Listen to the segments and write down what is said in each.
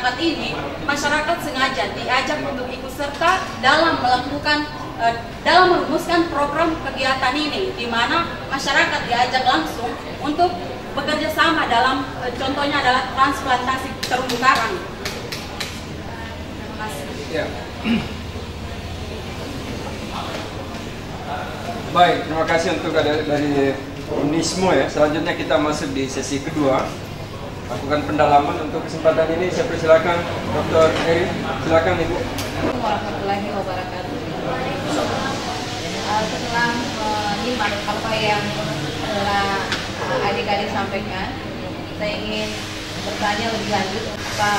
masyarakat ini, masyarakat sengaja diajak untuk ikut serta dalam merumuskan program kegiatan ini, di mana masyarakat diajak langsung untuk bekerja sama dalam contohnya adalah transplantasi terumbu karang. Terima kasih. Ya. Baik, terima kasih untuk dari Unismo ya. Selanjutnya kita masuk di sesi kedua, lakukan pendalaman. Untuk kesempatan ini saya persilakan Dr. Eri, silakan Ibu. Assalamualaikum warahmatullahi wabarakatuh. Setelah menyimak apa yang telah adik-adik sampaikan, saya ingin bertanya lebih lanjut apa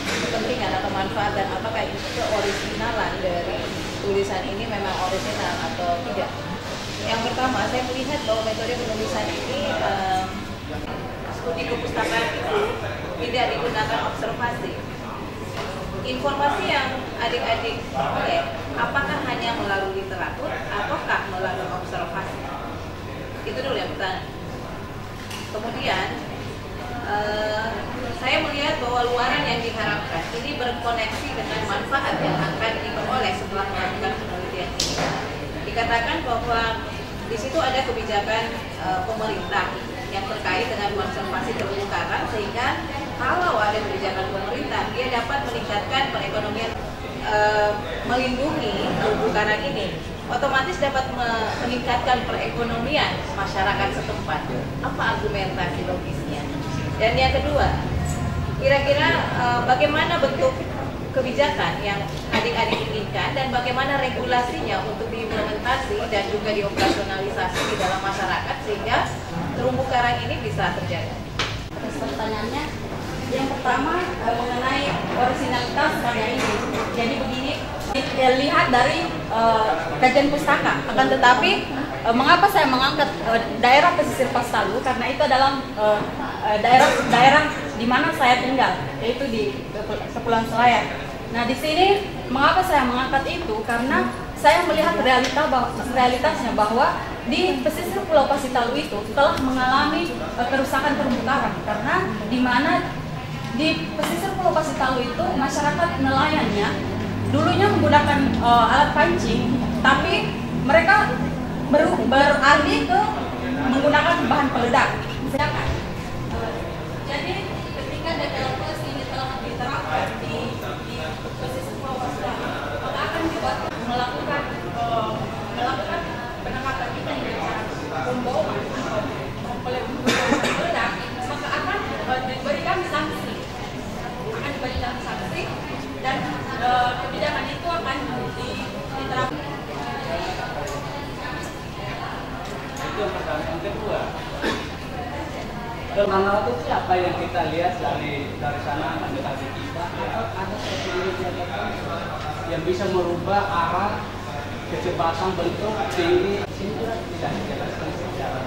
kepentingan atau manfaat dan apakah itu keoriginalan dari tulisan ini memang original atau tidak. Yang pertama, saya melihat bahwa metode penulisan ini studi kepustakaan itu tidak digunakan observasi. Informasi yang adik-adik peroleh apakah hanya melalui literatur ataukah melalui observasi? Itu dulu yang pertama. Kemudian saya melihat bahwa luaran yang diharapkan ini berkoneksi dengan manfaat yang akan diperoleh setelah melakukan penelitian ini. Dikatakan bahwa di situ ada kebijakan pemerintah yang terkait dengan konservasi terumbu karang, sehingga kalau ada kebijakan pemerintah, dia dapat meningkatkan perekonomian, melindungi terumbu karang ini, otomatis dapat meningkatkan perekonomian masyarakat setempat. Apa argumentasi logisnya? Dan yang kedua, kira-kira bagaimana bentuk kebijakan yang adik-adik inginkan dan bagaimana regulasinya untuk diimplementasi dan juga dioperasionalisasi di dalam masyarakat sehingga terumbu karang ini bisa terjaga. Terus pertanyaannya, yang pertama mengenai originalitas karya ini. Jadi begini, lihat dari kajian pustaka. Akan tetapi mengapa saya mengangkat daerah pesisir Pastalu? Karena itu adalah daerah di mana saya tinggal, yaitu di Kepulauan Selayar. Nah, di sini mengapa saya mengangkat itu? Karena saya melihat realitasnya bahwa di pesisir Pulau Pasitalu itu telah mengalami kerusakan terumbu karang, karena di mana di pesisir Pulau Pasitalu itu masyarakat nelayannya dulunya menggunakan alat pancing, tapi mereka beralih ke menggunakan bahan peledak. Sedangkan jadi ketika developers ini telah diterapkan di pesisir Pulau Pasitalu, maka akan dibuat melakukan penangkapan ikan dengan pembawaan atau peledak, maka akan diberikan sanksi, dan kebijakan itu akan diterapkan. Itu yang pertama. Yang kedua, kemana itu siapa yang kita lihat dari sana mendekati kita, atau ada teknologi yang bisa merubah arah kecepatan bentuk tinggi. Sini juga tidak dijelaskan secara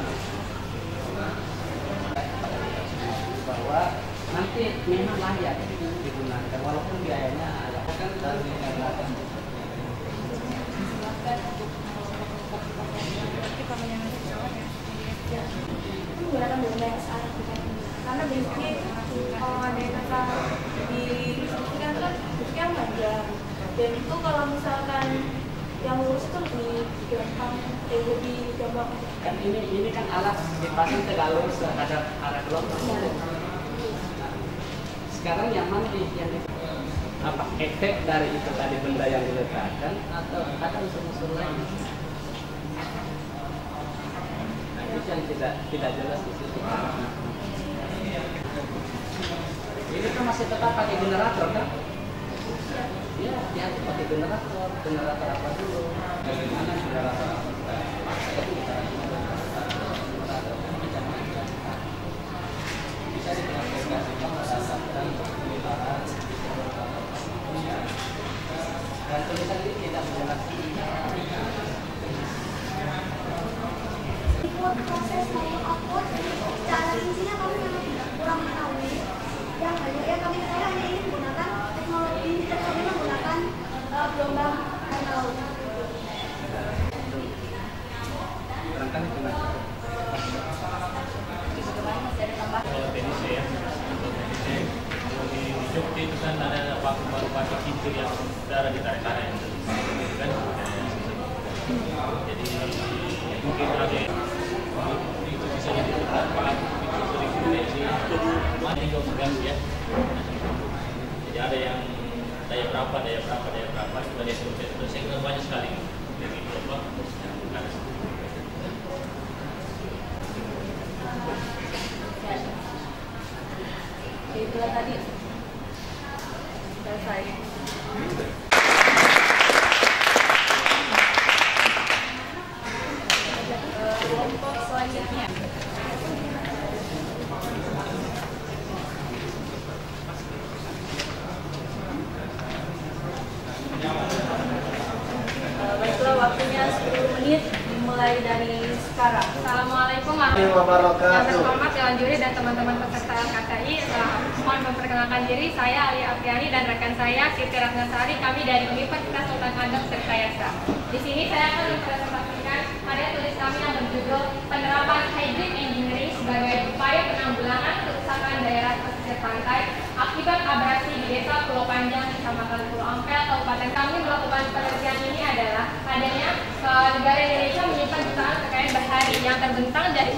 bahwa nanti memang layak digunakan walaupun biayanya akan digunakan. Menggunakan beberapa arah karena biasanya kalau ada yang kata di kan bentuknya panjang, dan itu kalau misalkan yang lurus itu lebih gampang, lebih gampang. Kan ini kan alat dipasang tegak lurus ada arah gelombang. Sekarang yang mana yang apa efek dari itu tadi benda yang diletakkan atau ada unsur-unsur lain? Itu yang tidak jelas di situ. Ini kan masih tetap pakai generator kan? Ya, dia pakai generator apa dulu? Bagaimana generator apa? Bisa diklasifikasikan berdasarkan pemeliharaan dan tulisan ini tidak menjelaskan. Proses maupun output secara rincinya kami memang kurang mengetahui. Yang hanya kami ketahui hanya ini menggunakan teknologi menggunakan gelombang laut. Barangkali gimana? Di situ masih ada tambahan. TNC ya, TNC. Kalau di kan ada pakai pintu yang udara ditarik-tarik yang kan. Jadi mungkin ada itu bisa ditentukan Pak mana juga mengganggu ya. Jadi ada yang daya berapa sudah dia terus sehingga banyak sekali. Jadi apa? Itulah tadi selesai. Kelompok selanjutnya. Baiklah, waktunya 10 menit dimulai dari sekarang. Assalamualaikum warahmatullahi wabarakatuh. Dewan juri dan teman-teman peserta LKKI, mohon memperkenalkan diri. Saya Ali Apriani dan rekan saya Siti Ratnasari. Kami dari Universitas Sultan Adam Tirtayasa. Di sini saya akan mempresentasikan karya tulis kami yang berjudul Penerapan Hybrid Engineering sebagai upaya penanggulangan kerusakan daerah pesisir pantai akibat abrasi di Desa Pulau Panjang, Kecamatan Pulau Ampel, Kabupaten. Kami melakukan penelitian ini adalah adanya negara Indonesia menyimpan jutaan kekayaan bahari yang terbentang dari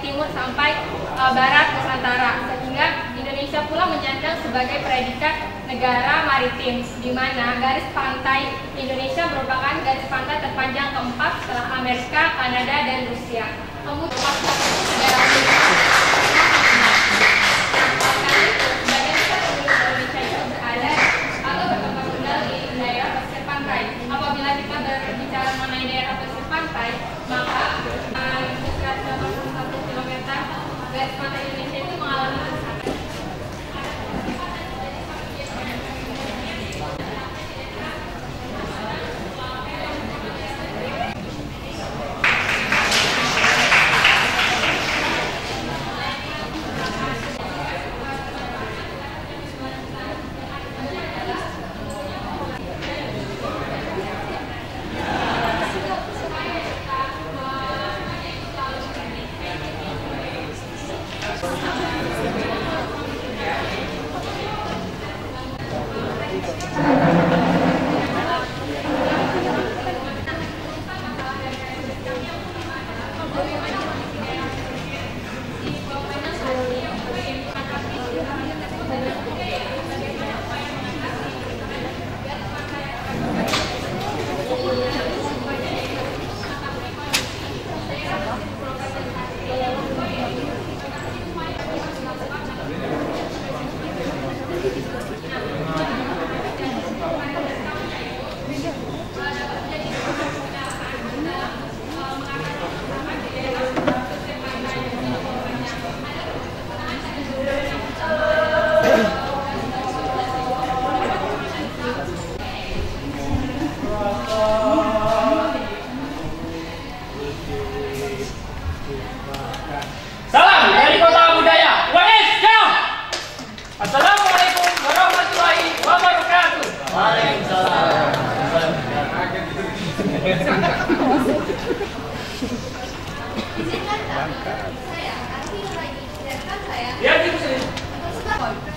timur sampai barat Nusantara, sehingga Indonesia pula menyandang sebagai predikat negara maritim, di mana garis pantai Indonesia merupakan garis pantai terpanjang keempat setelah Amerika, Kanada, dan Rusia. Kemudian apabila kita berbicara mengenai daerah pesisir pantai, maka 161 km garis pantai Indonesia itu mengalami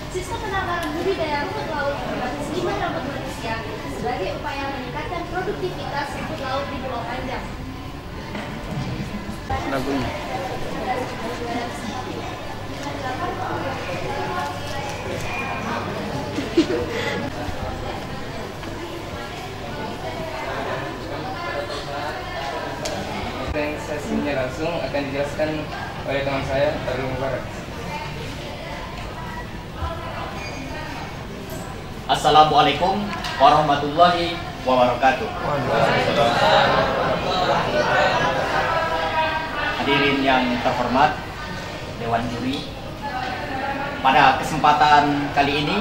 Sistem penangkaran budidaya rumput laut berbasis limbah rambut manusia sebagai upaya meningkatkan produktivitas rumput laut di Pulau Panjang. Sesinya langsung akan dijelaskan oleh teman saya, Tarul Mubarak. Assalamualaikum warahmatullahi wabarakatuh. Hadirin yang terhormat, Dewan Juri, pada kesempatan kali ini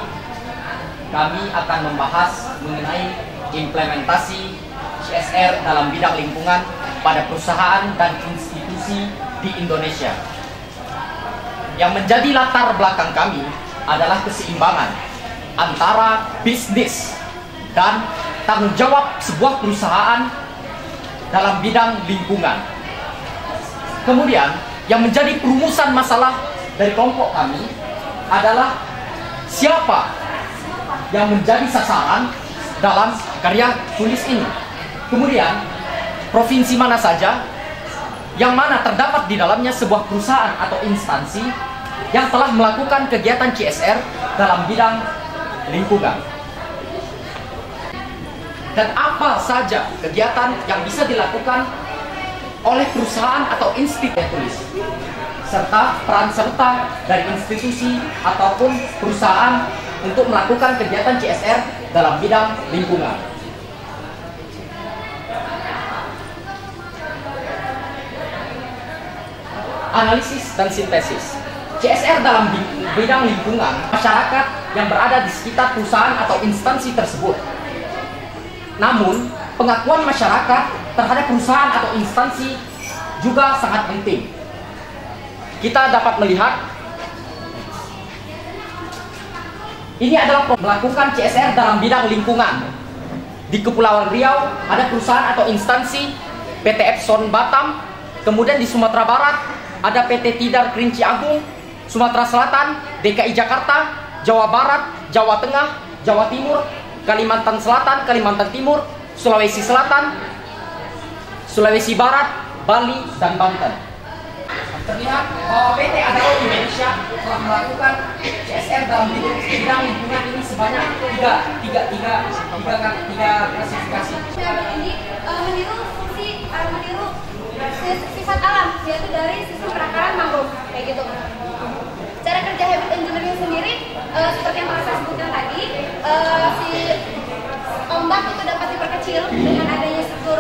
kami akan membahas mengenai implementasi CSR dalam bidang lingkungan pada perusahaan dan institusi di Indonesia. Yang menjadi latar belakang kami adalah keseimbangan antara bisnis dan tanggung jawab sebuah perusahaan dalam bidang lingkungan. Kemudian, yang menjadi perumusan masalah dari kelompok kami adalah siapa yang menjadi sasaran dalam karya tulis ini. Kemudian, provinsi mana saja yang mana terdapat di dalamnya sebuah perusahaan atau instansi yang telah melakukan kegiatan CSR dalam bidang lingkungan. Dan apa saja kegiatan yang bisa dilakukan oleh perusahaan atau institusi tulis, serta peran serta dari institusi ataupun perusahaan untuk melakukan kegiatan CSR dalam bidang lingkungan. Analisis dan sintesis. CSR dalam bidang lingkungan masyarakat yang berada di sekitar perusahaan atau instansi tersebut. Namun, pengakuan masyarakat terhadap perusahaan atau instansi juga sangat penting. Kita dapat melihat ini adalah melakukan CSR dalam bidang lingkungan. Di Kepulauan Riau ada perusahaan atau instansi PT Epson Batam, kemudian di Sumatera Barat ada PT Tidar Kerinci Agung, Sumatera Selatan, DKI Jakarta, Jawa Barat, Jawa Tengah, Jawa Timur, Kalimantan Selatan, Kalimantan Timur, Sulawesi Selatan, Sulawesi Barat, Bali, dan Banten. Terlihat bahwa PT Adaro Indonesia telah melakukan CSR dalam bidang lingkungan ini sebanyak tiga klasifikasi. Ini meniru sifat alam, yaitu dari sistem perakaran mangrove, kayak gitu. Cara kerja habit engineering sendiri, seperti yang saya sebutkan tadi, si ombak itu dapat diperkecil dengan adanya struktur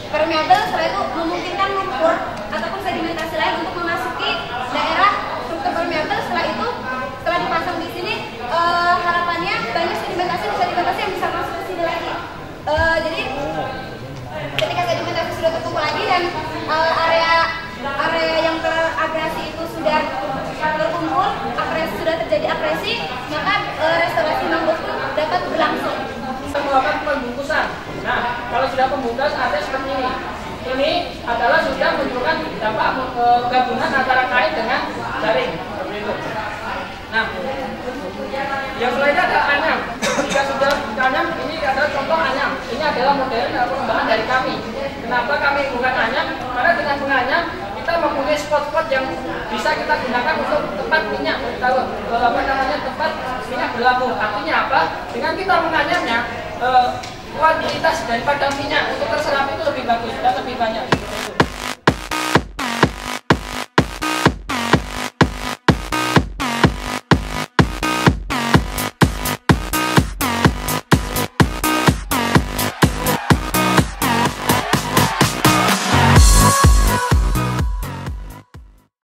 permeabel, setelah itu memungkinkan lumpur ataupun sedimentasi lain untuk memasuki daerah struktur permeabel. Setelah itu, setelah dipasang di sini, harapannya banyak sedimentasi yang bisa masuk ke sini lagi. Jadi ketika sedimentasi sudah terkumpul lagi dan area yang teragresi itu sudah berkumpul, sudah terjadi agresi, maka restorasi mangrove pun dapat berlangsung. Melakukan pembungkusan. Nah, kalau sudah pembungkus artinya seperti ini. Ini adalah sudah menunjukkan dampak gabungan antara kain dengan jaring, seperti itu. Nah, yang lainnya ada anyam. Jika sudah anyam, ini adalah contoh anyam. Ini adalah model pengembangan dari kami. Kenapa kami bukan anyam? Karena dengan menganyam kita mempunyai spot-spot yang bisa kita gunakan untuk tempat minyak, tempat minyak berlabuh. Artinya apa? Dengan kita menganyamnya, kuantitas daripada minyak untuk terserap itu lebih bagus dan lebih banyak.